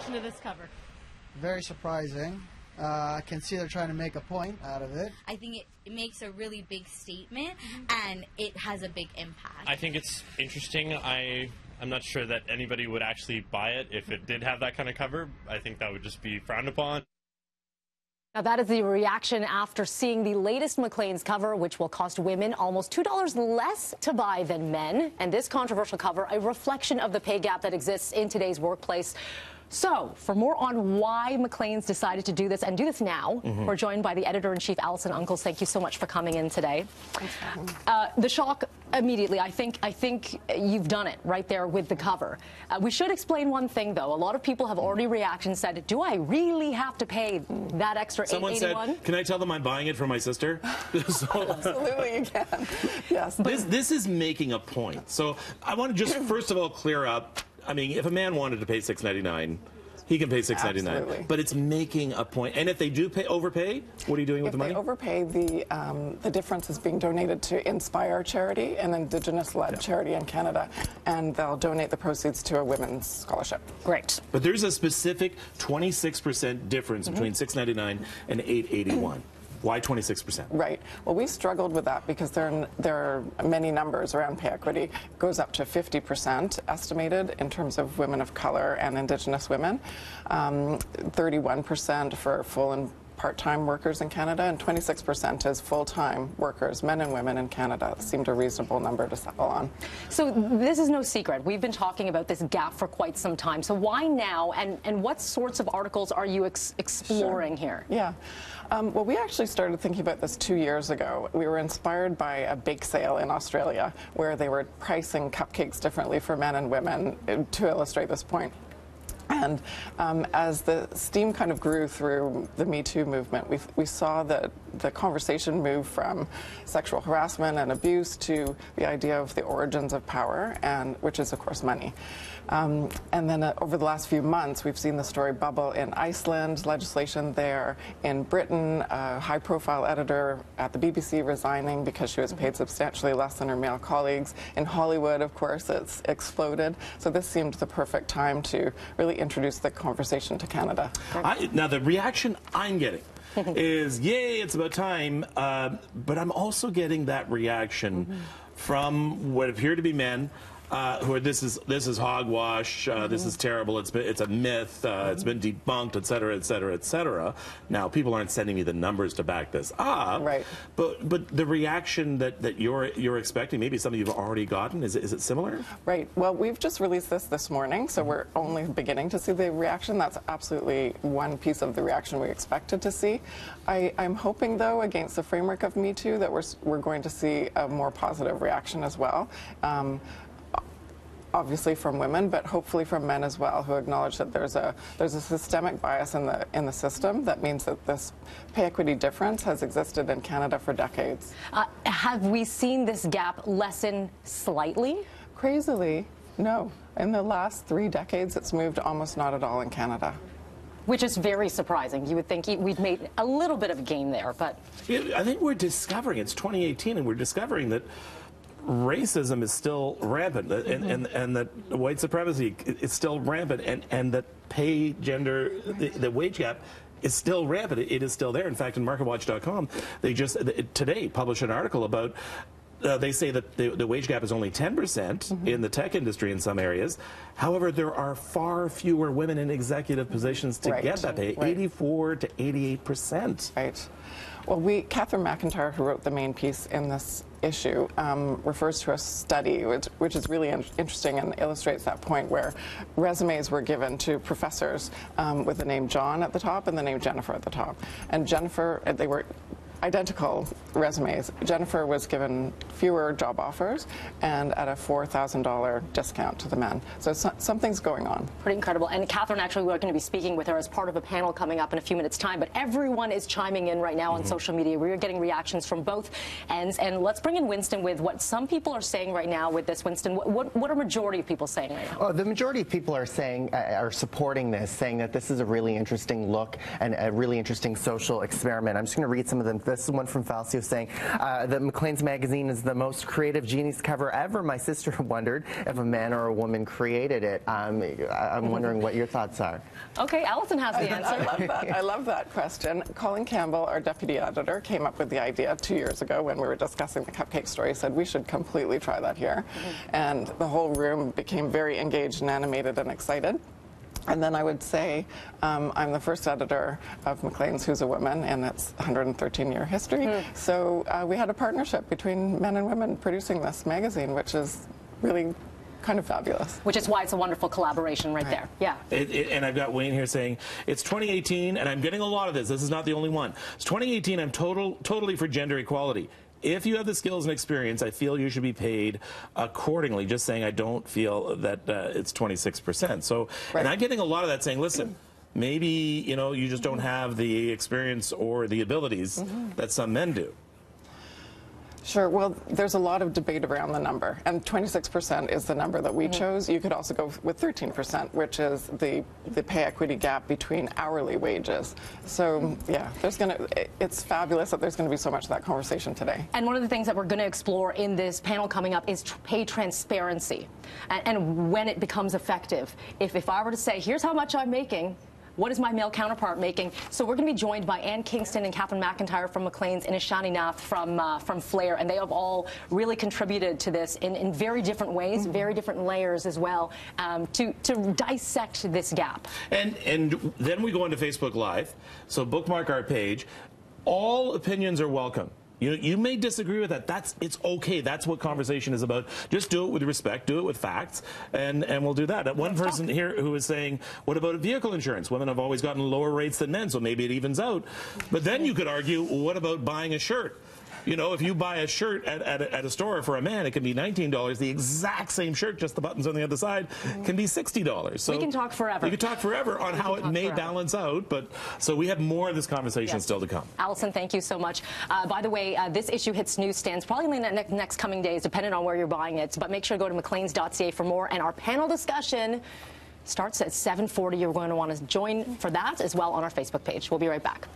reaction to this cover? Very surprising. I can see they're trying to make a point out of it. I think it makes a really big statement, and it has a big impact. I think it's interesting. I'm not sure that anybody would actually buy it if it did have that kind of cover. I think that would just be frowned upon. Now, that is the reaction after seeing the latest Maclean's cover, which will cost women almost $2 less to buy than men. And this controversial cover, a reflection of the pay gap that exists in today's workplace. So, for more on why Maclean's decided to do this, and do this now, we're joined by the editor-in-chief, Alison Uncles. Thank you so much for coming in today. The shock immediately, I think you've done it right there with the cover. We should explain one thing, though. A lot of people have already reacted and said, do I really have to pay that extra $881? Someone said, can I tell them I'm buying it for my sister? Absolutely, you can. Yes. This is making a point. So I want to just, first of all, clear up. I mean, if a man wanted to pay $6.99, he can pay $6.99. Absolutely. But it's making a point. And if they do overpay, what are you doing with the money? If they overpay, the difference is being donated to Inspire charity, an Indigenous-led charity in Canada, and they'll donate the proceeds to a women's scholarship. Great. But there's a specific 26% difference between $6.99 and $8.81. Why 26%? Right. Well, we struggled with that because there are many numbers around pay equity. It goes up to 50% estimated in terms of women of color and Indigenous women, 31% for full and part-time workers in Canada, and 26% is full-time workers, men and women in Canada. It seemed a reasonable number to settle on. So this is no secret. We've been talking about this gap for quite some time. So why now, and what sorts of articles are you exploring here? Yeah. Well, we actually started thinking about this 2 years ago. We were inspired by a bake sale in Australia where they were pricing cupcakes differently for men and women to illustrate this point. And as the steam kind of grew through the Me Too movement, we saw that the conversation move from sexual harassment and abuse to the idea of the origins of power, and which is, of course, money. And then over the last few months, we've seen the story bubble in Iceland, legislation there, in Britain, a high-profile editor at the BBC resigning because she was paid substantially less than her male colleagues. In Hollywood, of course, it's exploded. So this seemed the perfect time to really introduce the conversation to Canada. Now, the reaction I'm getting is, yay, it's about time, but I'm also getting that reaction from what appear to be men who are, this is hogwash, this is terrible, it's a myth, it's been debunked, et cetera, et cetera, et cetera. Now, people aren't sending me the numbers to back this up, right? But the reaction that you're expecting, maybe something you've already gotten, is it similar? Right. Well, we've just released this morning, so we're only beginning to see the reaction. That's absolutely one piece of the reaction we expected to see. I'm hoping, though, against the framework of Me Too, that we're going to see a more positive reaction as well. Obviously from women, but hopefully from men as well, who acknowledge that there's a systemic bias in the system that means that this pay equity difference has existed in Canada for decades. Have we seen this gap lessen slightly? Crazily, no. In the last 3 decades, it's moved almost not at all in Canada. Which is very surprising. You would think we've made a little bit of a gain there, but... I think we're discovering, it's 2018, and we're discovering that racism is still rampant, and that white supremacy is still rampant, and that pay, gender, the wage gap is still rampant. It is still there. In fact, in MarketWatch.com, they just today published an article about. They say that the wage gap is only 10% in the tech industry in some areas. However, there are far fewer women in executive positions to get that pay, 84 to 88%. Right. Well, Catherine McIntyre, who wrote the main piece in this issue, refers to a study which is really interesting and illustrates that point, where resumes were given to professors with the name John at the top and the name Jennifer at the top. And Jennifer, they were identical resumes. Jennifer was given fewer job offers and at a $4,000 discount to the men. So something's going on. Pretty incredible. And Catherine, actually, we're going to be speaking with her as part of a panel coming up in a few minutes' time. But everyone is chiming in right now on social media. We're getting reactions from both ends. And let's bring in Winston with what some people are saying right now with this. Winston, what are majority of people saying right now? Oh, the majority of people are saying, are supporting this, saying that this is a really interesting look and a really interesting social experiment. I'm just going to read some of them This is one from Falcio saying that Maclean's magazine is the most creative Genies cover ever. My sister wondered if a man or a woman created it. I'm wondering what your thoughts are. Okay, Alison has the answer. I love that. I love that question. Colin Campbell, our deputy editor, came up with the idea 2 years ago when we were discussing the cupcake story. He said we should completely try that here. And the whole room became very engaged and animated and excited. And then I would say I'm the first editor of Maclean's who's a woman in its 113-year history. So we had a partnership between men and women producing this magazine, which is really kind of fabulous. Which is why it's a wonderful collaboration right there. Yeah. And I've got Wayne here saying, it's 2018, and I'm getting a lot of this. This is not the only one. It's 2018, I'm totally for gender equality. If you have the skills and experience, I feel you should be paid accordingly. Just saying I don't feel that it's 26%. So, and I'm getting a lot of that saying, listen, maybe, you just don't have the experience or the abilities that some men do. Sure. Well, there's a lot of debate around the number, and 26% is the number that we chose. You could also go with 13%, which is the pay equity gap between hourly wages. So, yeah, it's fabulous that there's going to be so much of that conversation today. And one of the things that we're going to explore in this panel coming up is pay transparency and when it becomes effective. If I were to say, here's how much I'm making, what is my male counterpart making? So we're going to be joined by Ann Kingston and Catherine McIntyre from Maclean's and Ishani Nath from Flair, and they have all really contributed to this in very different ways, very different layers as well, to dissect this gap. And then we go into Facebook Live, so bookmark our page. All opinions are welcome. You may disagree with that. It's okay. That's what conversation is about. Just do it with respect. Do it with facts, and we'll do that. One person here who is saying, what about vehicle insurance? Women have always gotten lower rates than men, so maybe it evens out. But then you could argue, well, what about buying a shirt? If you buy a shirt at a store for a man, it can be $19. The exact same shirt, just the buttons on the other side, can be $60. So we can talk forever. We can talk forever on how it may balance out. But so we have more of this conversation still to come. Alison, thank you so much. By the way, this issue hits newsstands probably in the next coming days, depending on where you're buying it. But make sure to go to macleans.ca for more. And our panel discussion starts at 7:40. You're going to want to join for that as well on our Facebook page. We'll be right back.